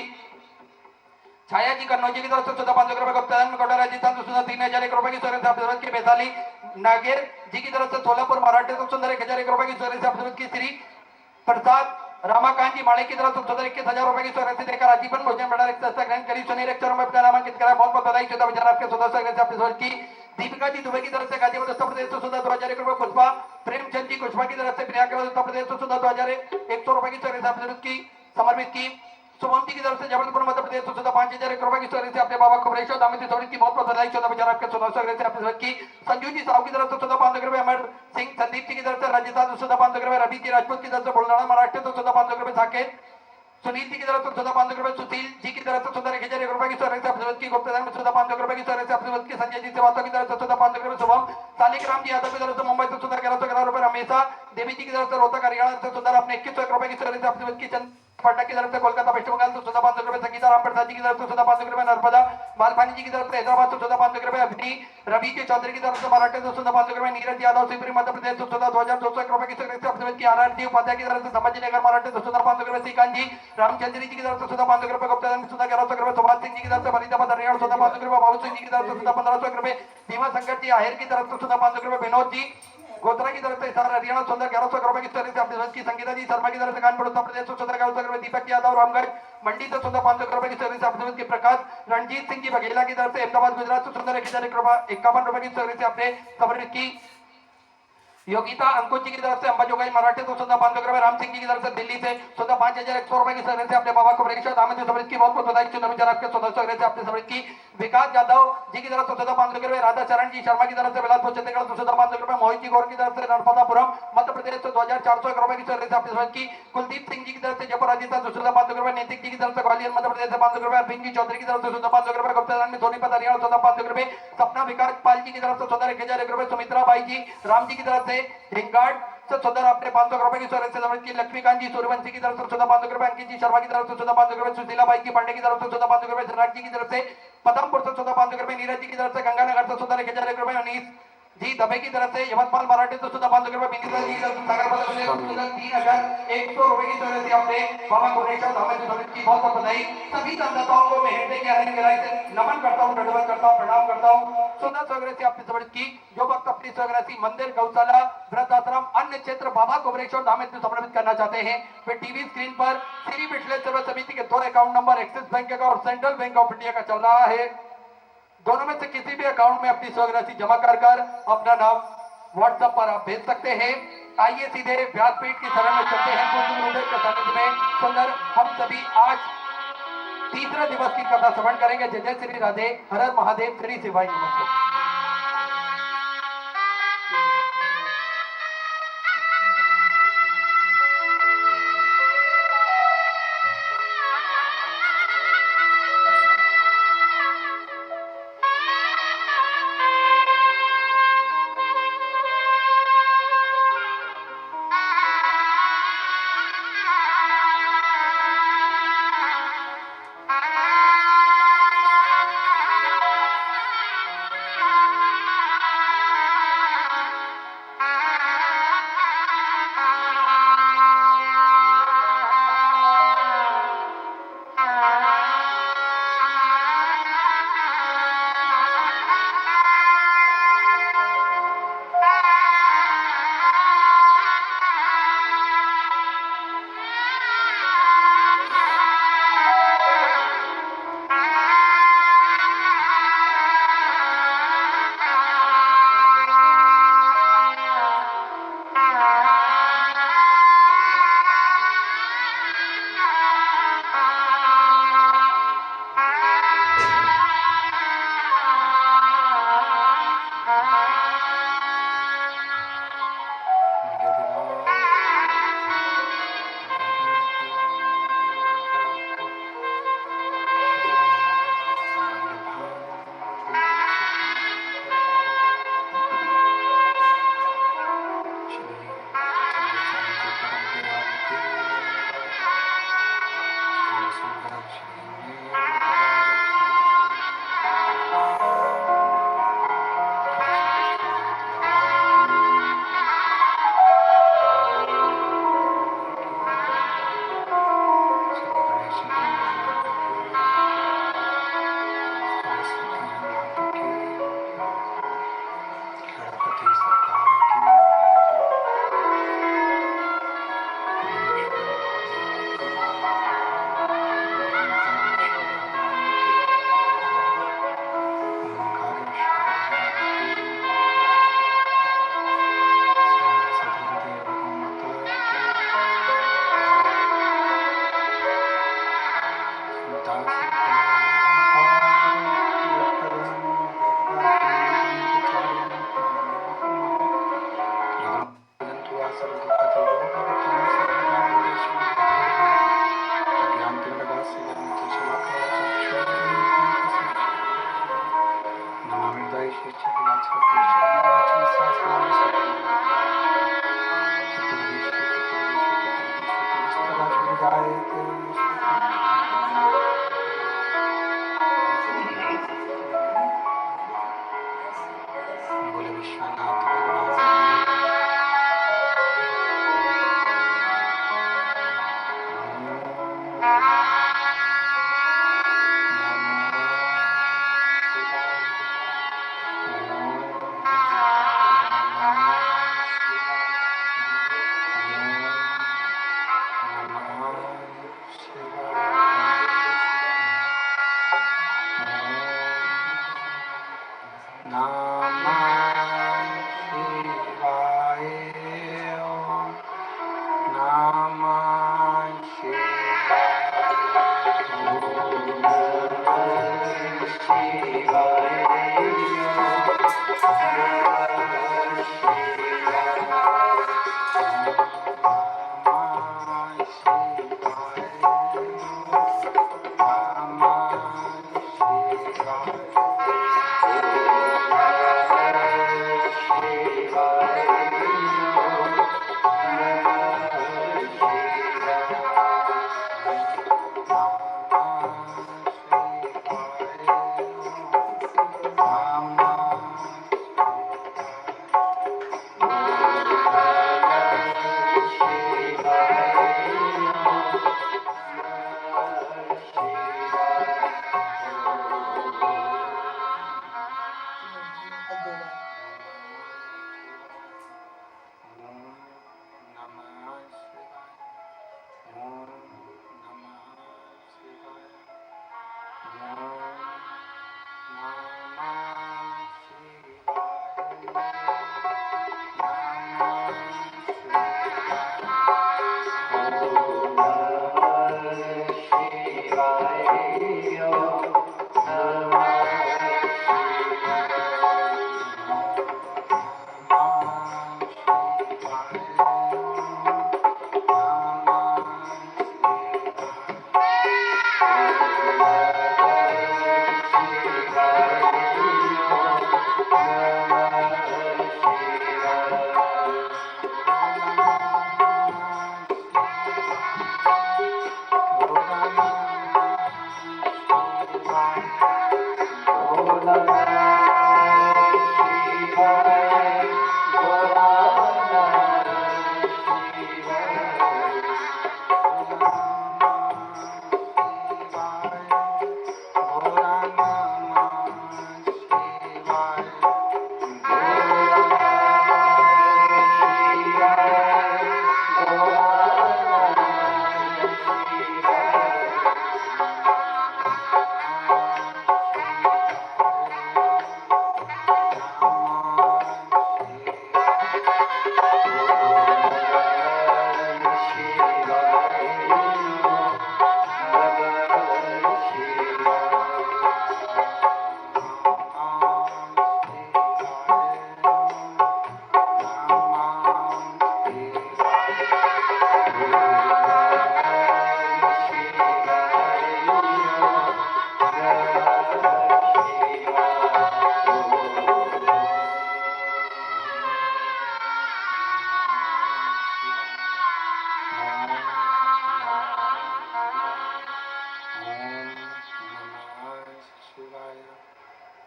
छाया जी कन्नौज जी की तरफ से 500 रुपए, गुप्ताधन कोटा राजस्थान से 3,000 रुपए की सहयोग से आप की। वैशाली नागेर जी की तरफ से सोलापुर मराठे से 1,000 रुपए की सहयोग से आप की। श्री प्रसाद रामाकांत जी माड़े की तरफ से 21,000 रुपए की सहयोग से देकर आजीवन भोजन बड़ा रक्षा ग्रहण करी। सुनील अक्षरों में अपना नामांकित करा। बहुत बहुत बधाई। चौदह विचार आपके सुधा सहयोग से आपने सहयोग की। दीपिका जी दुबई की तरफ से गाजीपुर उत्तर प्रदेश से 2,000 रुपए, पुष्पा प्रेमचंद जी कुशवा की तरफ से प्रयागराज उत्तर प्रदेश से 2,100 रुपए की सहयोग से आपने समर्पित की। सुमन जी की तरफ से जबलपुर मध्य प्रदेश से 5,000 रुपए की सहयोग से अपने बाबा कुमरेश्वर धाम में समर्पित की। बहुत बहुत बधाई। 14 विचार आपके सुधा सहयोग से आपने सहयोग की। संजू जी साहू की तरफ से 500 रुपए, अमर सिंह संदीप जी की तरफ से राजस्थान से 500 रुपए, रवि जी राजपूत की तरफ से बुलढाणा मराठे से 500 रुपए, साकेत सुनील जी की तरफ से 500 रुपए, सुशील जी की तरफ से 1,000 रुपए की सहयोग से आप की। गुप्ता में 500 रुपए की सहयोग से आप की। संजय जी श्रीवास्तव की तरफ से 500 रुपए, शुभम सालिक राम जी यादव की तरफ से मुंबई से 1100 रुपए, हमेशा देवी जी की तरफ से रोहतक हरियाणा से सुंदर अपने 21 रुपए की सहयोग से आप की। चंद पटना की तरफ से कोलकाता वेस्ट बंगाल से 500 रुपए, संगीता राम प्रसाद जी की तरफ से 500 रुपए, नर्मदा बालपानी जी की तरफ से हैदराबाद से 500 रुपए, अभिनी रवि के चौधरी की तरफ से मराठे से 500 रुपए, नीरज यादव शिवपुरी मध्य प्रदेश से 2,200 रुपए की सहयोग से आप की। आर जी उपाध्याय की तरफ से संभाजीनगर मराठे से 500 रुपए, श्रीकांत जी रामचंद्र जी की तरफ से 500 रुपए, गुप्ता 1100 रुपए, सुभाष सिंह जी की तरफ से फरीदाबाद हरियाणा 500 रुपए, बाबू सिंह जी की तरफ से 1500 रुपए, भीमा शंकर जी आहेर की तरफ से 500 रुपए, विनोद जी गोत्रा की तरफ से हरियाणा 1100 रुपए की सहयोग से आपने की। संगीता जी शर्मा की तरफ से कानपुर उत्तर प्रदेश से 1100 रुपए, दीपक यादव रामगढ़ मंडी से 500 रुपए की सहयोग से आपने की। प्रकाश रणजीत सिंह जी बघेला की तरफ से अहमदाबाद गुजरात से 1,51 रुपए की सहयोग से आपने समर्पित की। योगिता अंकुश जी की तरफ से अंबाजोगाई मराठे तो 500 रुपए, राम सिंह जी की तरफ से दिल्ली से 5,100 रुपए की सहयोग से अपने बाबा कुमरेश्वर धाम में समर्पित की। बहुत बहुत बधाई। चुनाव विचार आपके सहयोग से आपने समर्पित की। विकास यादव जी की तरफ से 14,500 रुपए, राधा चरण जी शर्मा की तरफ से बिलासपुर छत्तीसगढ़ 14,500 रुपए, मोहित जी गौर की तरफ से नर्मदापुरम मध्य प्रदेश से 2,401 रुपए की सर्विस आपकी समझ की, कुलदीप सिंह जी की तरफ से जयपुर राजस्थान 2,500 रुपए, नैतिक जी की तरफ से ग्वालियर मध्य प्रदेश से 500 रुपए, अरविंद जी चौधरी की तरफ से 14,500 रुपए, गुप्ता रानी सोनीपत हरियाणा 14,500 रुपए, सपना विकास पाल जी की तरफ से 14,1,000 रुपए, सुमित्रा बाई जी राम जी की तरफ से हिंगाट से 14 आपने 500 रुपए की सर्विस समझ की, लक्ष्मीकांत जी सूर्यवंशी की तरफ से 14,500 रुपए, अंकित जी शर्मा की तरफ से 14,500 रुपए, सुशीला बाई की पांडे की तरफ से 14,500 रुपए, सराट जी की तरफ से पदमपुर से 14,500 रुपए, नीरज जी की तरफ से गंगानगर से 14,1,000 रुपए, अनीस जी दबे की तरफ से यवतमाल मराठी से 14,500 रुपए, विनीता जी की तरफ से सागर पदक से 3,100 रुपए की सर्विस आपने बाबा गुणेश्वर धाम में सर्विस की बहुत बहुत बधाई। सभी संदाताओं को मैं हृदय की आनंद गहराई से नमन करता हूँ, दंडवत करता हूँ, प्रणाम करता हूँ। सुंदर स्वग्रसी आपने सर्विस की, जो वक्त अपनी स्वग्रसी मंदिर गौशाला वृद्धाश्रम अन्य क्षेत्र बाबा गुणेश्वर धाम में समर्पित करना चाहते हैं, वे टीवी स्क्रीन पर श्री विठलेश्वर सेवा समिति के 2 अकाउंट नंबर एक्सिस बैंक का और सेंट्रल बैंक ऑफ इंडिया का चल रहा है। दोनों में से किसी भी अकाउंट में अपनी स्वराशि जमा कर अपना नाम व्हाट्सएप पर आप भेज सकते हैं। आइए सीधे व्यासपीठ की शरण में चलते हैं। पूज्य गुरुदेव के सानिध्य में सुंदर हम सभी आज तीसरे दिवस की कथा श्रवण करेंगे। जय जय श्री राधे, हर हर महादेव, श्री शिवाय नमस्ते।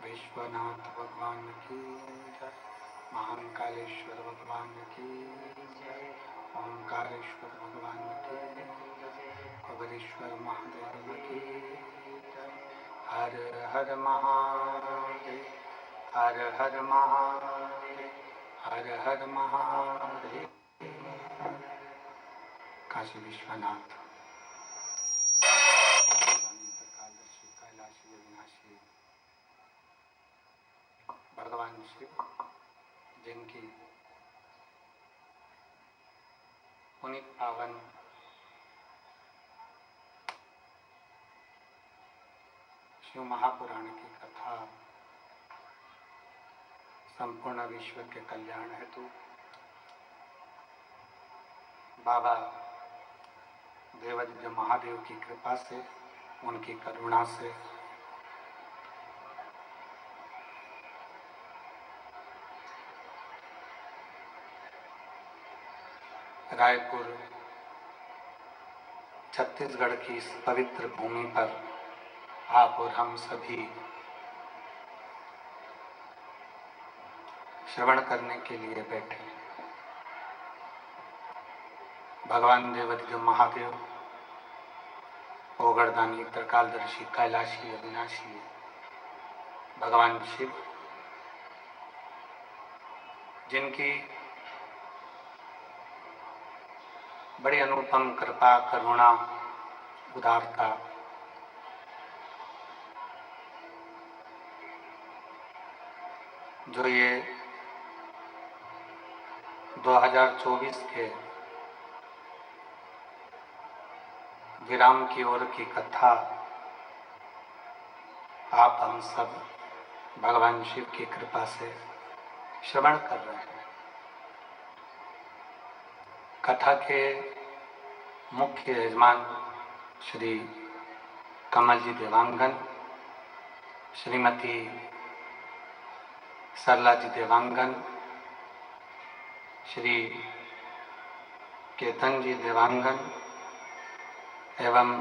विश्वनाथ भगवान की जय। महाकालेश्वर भगवान की जय। ओंकारेश्वर भगवान की जय। कबरेश्वर महादेव की जय। हर हर महादेव, हर हर महादेव, हर हर महादेव। काशी विश्वनाथ कैलाशी अविनाशी भगवान शिव, जिनकी पुनीत पावन शिव महापुराण की कथा संपूर्ण विश्व के कल्याण हेतु बाबा देवादिदेव महादेव की कृपा से, उनकी करुणा से रायपुर छत्तीसगढ़ की इस पवित्र भूमि पर आप और हम सभी श्रवण करने के लिए बैठे। भगवान देवादिदेव महादेव, ओगरदानी, त्रिकालदर्शी, कैलाशी अविनाशी भगवान शिव, जिनकी बड़ी अनुपम कृपा, करुणा, उदारता जो ये 2024 के विराम की ओर की कथा आप हम सब भगवान शिव की कृपा से श्रवण कर रहे हैं। कथा के मुख्य यजमान श्री कमल जी देवांगन, श्रीमती सरला जी देवांगन, श्री केतन जी देवांगन एवं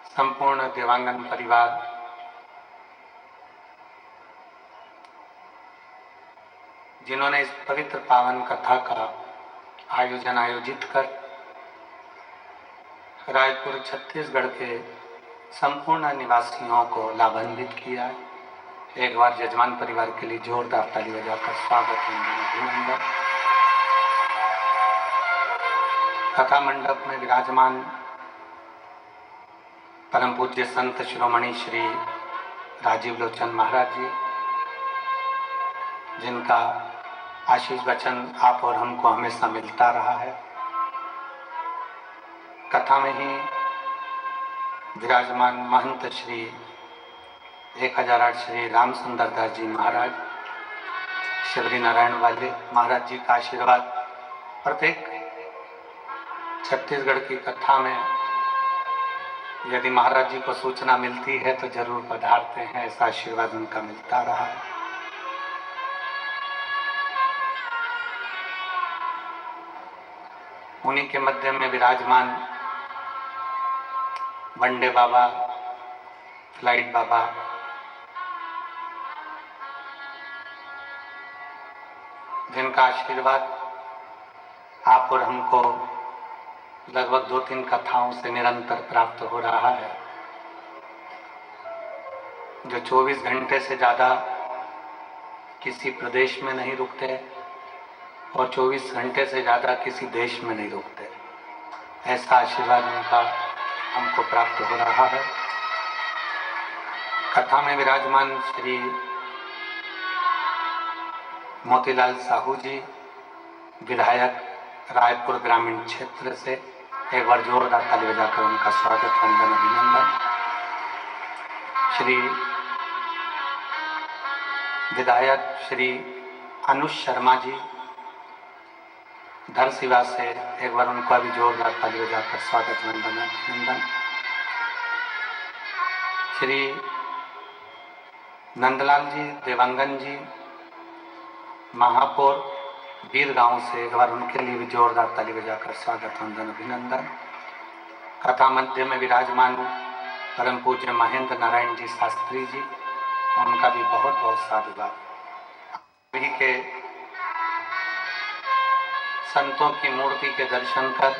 संपूर्ण देवांगन परिवार जिन्होंने इस पवित्र पावन कथा का आयोजित कर रायपुर छत्तीसगढ़ के संपूर्ण निवासियों को लाभान्वित किया है। एक बार यजमान परिवार के लिए जोरदार ताली बजाकर स्वागत अभिनंदन। कथा मंडप में विराजमान परम पूज्य संत शिरोमणि श्री राजीव लोचन महाराज जी, जिनका आशीष वचन आप और हमको हमेशा मिलता रहा है। कथा में ही विराजमान महंत श्री 1008 श्री राम सुंदर दास जी महाराज, शिवरी नारायण वाले महाराज जी का आशीर्वाद प्रत्येक छत्तीसगढ़ की कथा में यदि महाराज जी को सूचना मिलती है तो जरूर पधारते हैं, ऐसा आशीर्वाद उनका मिलता रहा है। उन्हीं के मध्य में विराजमान बंडे बाबा, फ्लाइट बाबा, जिनका आशीर्वाद आप और हमको लगभग 2-3 कथाओं से निरंतर प्राप्त हो रहा है, जो 24 घंटे से ज़्यादा किसी प्रदेश में नहीं रुकते और 24 घंटे से ज़्यादा किसी देश में नहीं रुकते, ऐसा आशीर्वाद उनका हमको प्राप्त हो रहा है। कथा में विराजमान श्री मोतीलाल साहू जी, विधायक रायपुर ग्रामीण क्षेत्र से, एक बार जोरदार ताली बजाकर उनका स्वागत वंदन अभिनंदन। श्री विधायक श्री अनुज शर्मा जी धरसीवा से, एक बार उनको अभी जोरदार ताली बजाकर स्वागत वंदन अभिनंदन। श्री नंदलाल जी देवांगन जी महापौर बीर गांव से, एक बार उनके लिए भी जोरदार ताली बजाकर स्वागत वंदन अभिनंदन। कथा मध्य में विराजमान परम पूज्य महेंद्र नारायण जी शास्त्री जी, उनका भी बहुत बहुत साधुवाद। सभी के संतों की मूर्ति के दर्शन कर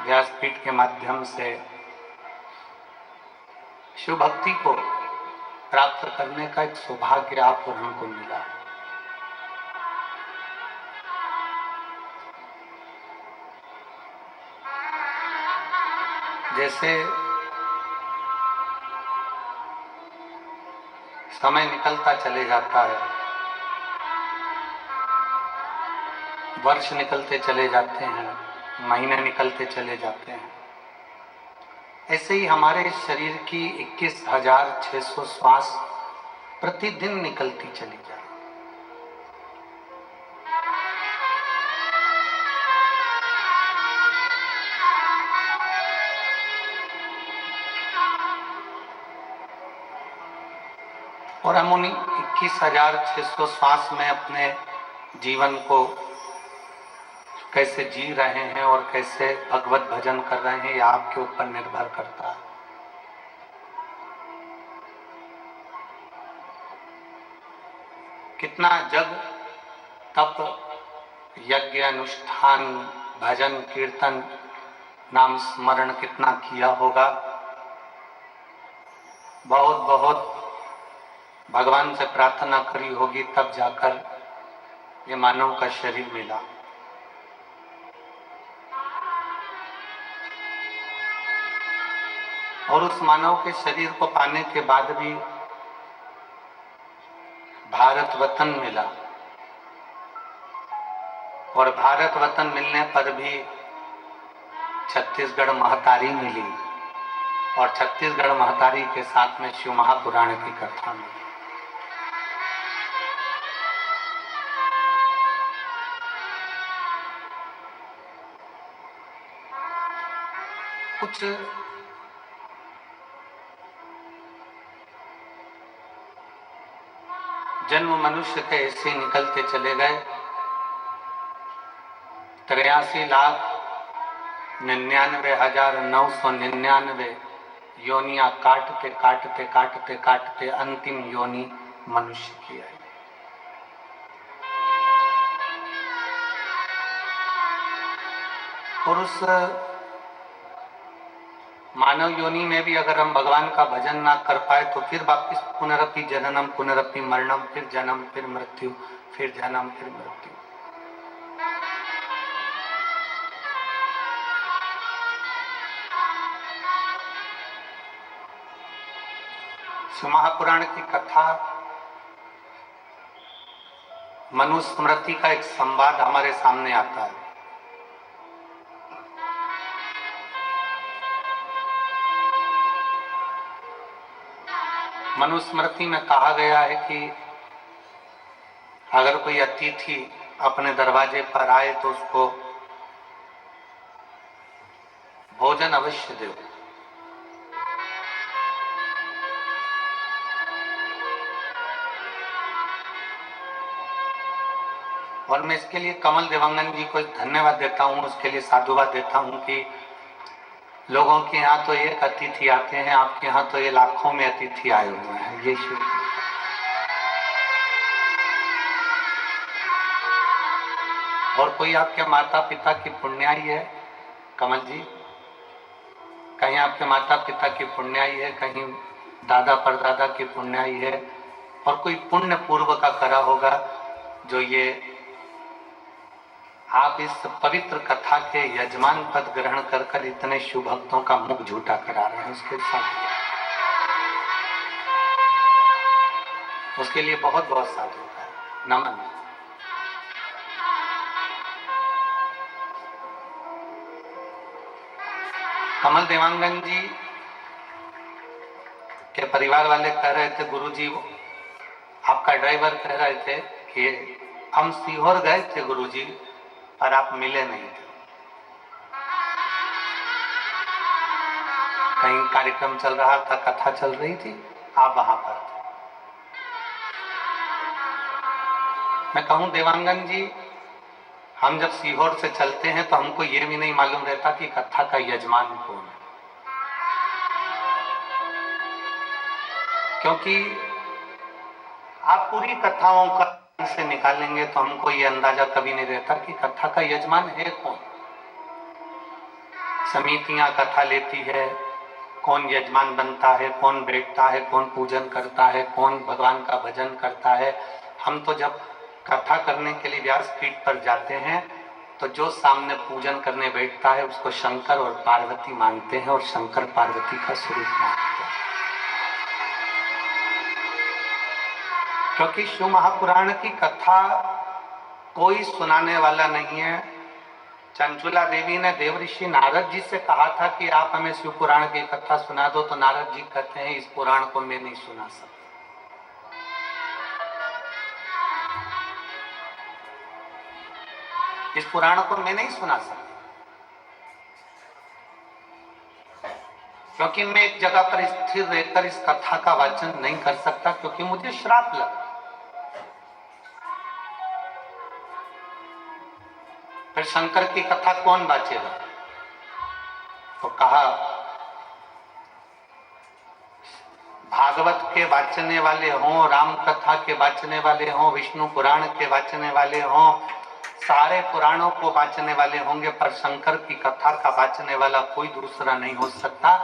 व्यासपीठ के माध्यम से शिव भक्ति को प्राप्त करने का एक सौभाग्य आप और हमको मिला। जैसे समय निकलता चले जाता है, वर्ष निकलते चले जाते हैं, महीने निकलते चले जाते हैं, ऐसे ही हमारे शरीर की 21,600 श्वास प्रतिदिन निकलती चली जाए। और हम उन्हीं 21,600 श्वास में अपने जीवन को कैसे जी रहे हैं और कैसे भगवत भजन कर रहे हैं, यह आपके ऊपर निर्भर करता है। कितना जग तप यज्ञ अनुष्ठान भजन कीर्तन नाम स्मरण कितना किया होगा, बहुत बहुत भगवान से प्रार्थना करी होगी, तब जाकर ये मानव का शरीर मिला। और उस मानव के शरीर को पाने के बाद भी भारत वतन मिला, और भारत वतन मिलने पर भी छत्तीसगढ़ महतारी मिली, और छत्तीसगढ़ महतारी के साथ में शिव महापुराण की कथा में कुछ जन्म मनुष्य के ऐसे निकलते चले गए। 83,99,999 योनियां काटते काटते काटते काटते अंतिम योनि मनुष्य की आई। और उस मानव योनि में भी अगर हम भगवान का भजन ना कर पाए तो फिर वापिस पुनरपि जननम पुनरपि मरणम, फिर जन्म फिर मृत्यु, फिर जन्म फिर मृत्यु। महापुराण की कथा मनुस्मृति का एक संवाद हमारे सामने आता है। मनुस्मृति में कहा गया है कि अगर कोई अतिथि अपने दरवाजे पर आए तो उसको भोजन अवश्य दो। और मैं इसके लिए कमल देवांगन जी को धन्यवाद देता हूँ, उसके लिए साधुवाद देता हूँ कि लोगों के यहाँ तो एक अतिथि आते हैं, आपके यहाँ तो ये लाखों में अतिथि आए हुए हैं। ये शिव और कोई आपके माता पिता की पुण्याई है कमल जी, कहीं आपके माता पिता की पुण्याई है, कहीं दादा परदादा की पुण्याई है, और कोई पुण्य पूर्व का करा होगा जो ये आप इस पवित्र कथा के यजमान पद ग्रहण कर कर इतने शिव भक्तों का मुख झूठा करा रहे हैं। उसके साथ उसके लिए बहुत बहुत साधु है, नमन। कमल देवांगन जी के परिवार वाले कह रहे थे, गुरुजी आपका ड्राइवर कह रहे थे कि हम सीहोर गए थे गुरुजी, पर आप मिले नहीं थे। कहीं कार्यक्रम चल रहा था, कथा चल रही थी, आप वहां पर थे। मैं कहूं देवांगन जी, हम जब सीहोर से चलते हैं तो हमको ये भी नहीं मालूम रहता कि कथा का यजमान कौन है, क्योंकि आप पूरी कथाओं का से निकालेंगे तो हमको ये अंदाजा कभी नहीं रहता कि कथा का यजमान है कौन। समितियां कथा लेती है, कौन यजमान बनता है, कौन बैठता है, कौन पूजन करता है, कौन भगवान का भजन करता है। हम तो जब कथा करने के लिए व्यासपीठ पर जाते हैं तो जो सामने पूजन करने बैठता है उसको शंकर और पार्वती मानते हैं और शंकर पार्वती का स्वरूप मानते हैं, क्योंकि शिव महापुराण की कथा कोई सुनाने वाला नहीं है। चंचुला देवी ने देवऋषि नारद जी से कहा था कि आप हमें शिव पुराण की कथा सुना दो, तो नारद जी कहते हैं इस पुराण को मैं नहीं सुना सकता। इस पुराण को मैं नहीं सुना सकता, क्योंकि मैं एक जगह पर स्थिर रहकर इस कथा का वाचन नहीं कर सकता, क्योंकि मुझे श्राप लगा। फिर शंकर की कथा कौन बाचेगा? तो कहा भागवत के वाचने वाले हों, राम कथा के वाचने वाले हों, विष्णु पुराण के वाचने वाले हों, सारे पुराणों को वाचने वाले होंगे, पर शंकर की कथा का वाचने वाला कोई दूसरा नहीं हो सकता।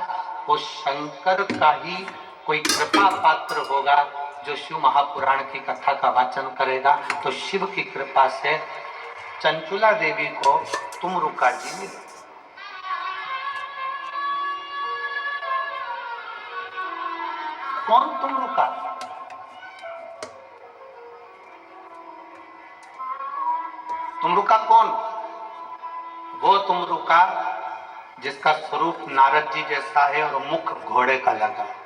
वो शंकर का ही कोई कृपा पात्र होगा जो शिव महापुराण की कथा का वाचन करेगा। तो शिव की कृपा से चंचुला देवी को तुमरुका जी मिले। कौन तुमरुका? तुमरुका कौन? वो तुमरुका जिसका स्वरूप नारद जी जैसा है और मुख घोड़े का लगा है।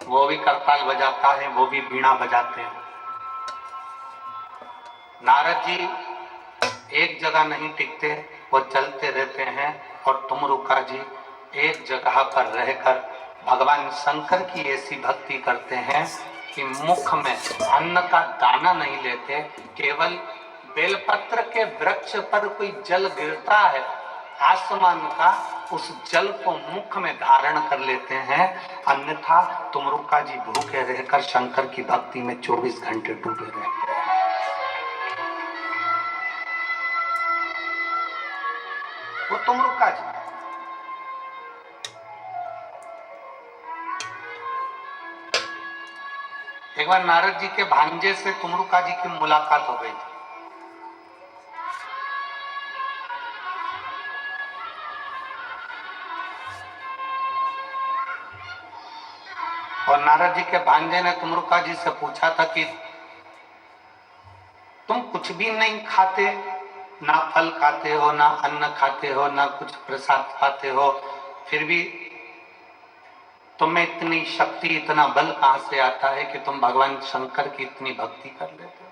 वो भी करताल बजाता है, वो भी बीणा बजाते हैं। नारद जी एक जगह नहीं टिकते, वो चलते रहते हैं। और तुमरुका जी एक जगह पर रहकर भगवान शंकर की ऐसी भक्ति करते हैं कि मुख में अन्न का दाना नहीं लेते। केवल बेलपत्र के वृक्ष पर कोई जल गिरता है आसमान का, उस जल को मुख में धारण कर लेते हैं। अन्यथा तुमरुका जी भूखे रहकर शंकर की भक्ति में 24 घंटे डूबे रहते हैं। वो तुमरुका जी। एक बार नारद जी के भांजे से तुमरुका जी की मुलाकात हो गई थी। और नारद जी के भांजे ने तुमरुका जी से पूछा था कि तुम कुछ भी नहीं खाते, ना फल खाते हो, ना अन्न खाते हो, ना कुछ प्रसाद खाते हो, फिर भी तुम्हें इतनी शक्ति, इतना बल कहां से आता है कि तुम भगवान शंकर की इतनी भक्ति कर लेते हो?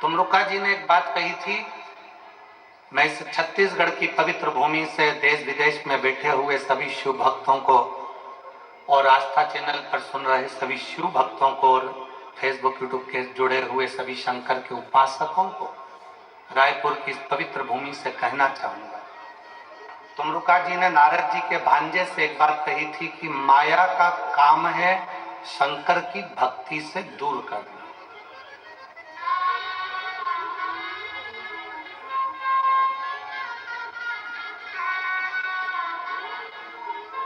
तुमरुका जी ने एक बात कही थी, मैं इस छत्तीसगढ़ की पवित्र भूमि से देश विदेश में बैठे हुए सभी शिव भक्तों को और आस्था चैनल पर सुन रहे सभी शिव भक्तों को और फेसबुक यूट्यूब के जुड़े हुए सभी शंकर के उपासकों को रायपुर की इस पवित्र भूमि से कहना चाहूंगा। तुमरुका जी ने नारद जी के भांजे से एक बात कही थी कि माया का काम है शंकर की भक्ति से दूर करना।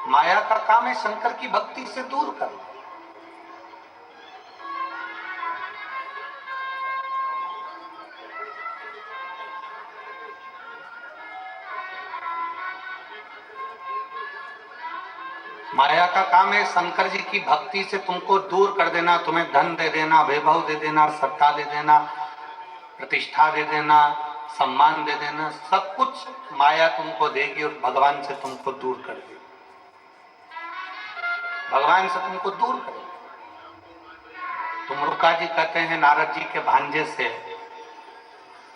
माया का काम है शंकर की भक्ति से दूर करना। माया का काम है शंकर जी की भक्ति से तुमको दूर कर देना, तुम्हें धन दे देना, वैभव दे देना, सत्ता दे देना, प्रतिष्ठा दे देना, सम्मान दे देना, सब कुछ माया तुमको देगी और भगवान से तुमको दूर कर देगी। भगवान से तुमको दूर करेगी। तुमरुका जी कहते हैं नारद जी के भांजे से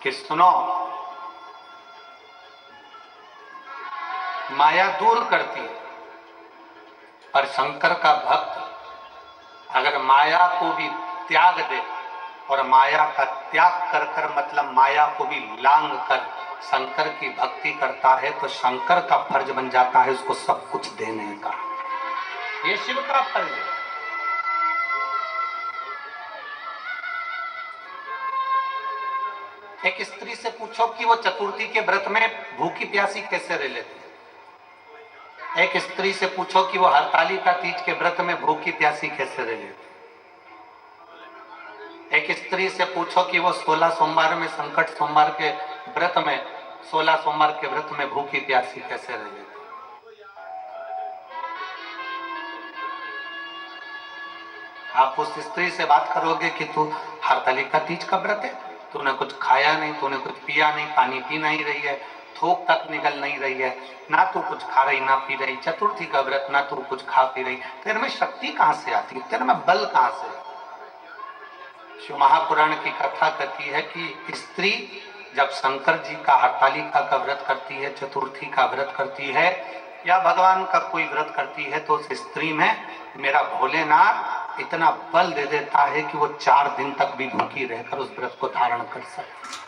कि सुनो, माया दूर करती है, पर शंकर का भक्त अगर माया को भी त्याग दे और माया का त्याग कर कर मतलब माया को भी लांग कर शंकर की भक्ति करता है तो शंकर का फर्ज बन जाता है उसको सब कुछ देने का। ये शिव का फर्ज है। एक स्त्री से पूछो कि वो चतुर्थी के व्रत में भूखी प्यासी कैसे रह लेती है। एक स्त्री से पूछो कि वो हरतालिका तीज के व्रत में भूखी प्यासी कैसे रह लेती है। एक स्त्री से पूछो कि वो 16 सोमवार में संकट सोमवार के व्रत में 16 सोमवार के व्रत में भूखी प्यासी कैसे रह लेती है। आप उस स्त्री से बात करोगे कि तू हरतालिका तीज का व्रत है, तूने कुछ खाया नहीं, तूने कुछ पिया नहीं, पानी पी नहीं रही है, थूक तक निकल नहीं रही है, ना तू कुछ खा रही ना पी रही, चतुर्थी का व्रत ना तू कुछ खा पी रही, तेरे में शक्ति कहां से आती है, तेरे में बल कहां से? शिव महापुराण की कथा कहती है कि स्त्री जब शंकर जी का हरतालिका का व्रत करती है, चतुर्थी का व्रत करती है या भगवान का कोई व्रत करती है तो उस स्त्री में मेरा भोलेनाथ इतना बल दे देता है कि वो 4 दिन तक भी भूखी रहकर उस व्रत को धारण कर सकती है।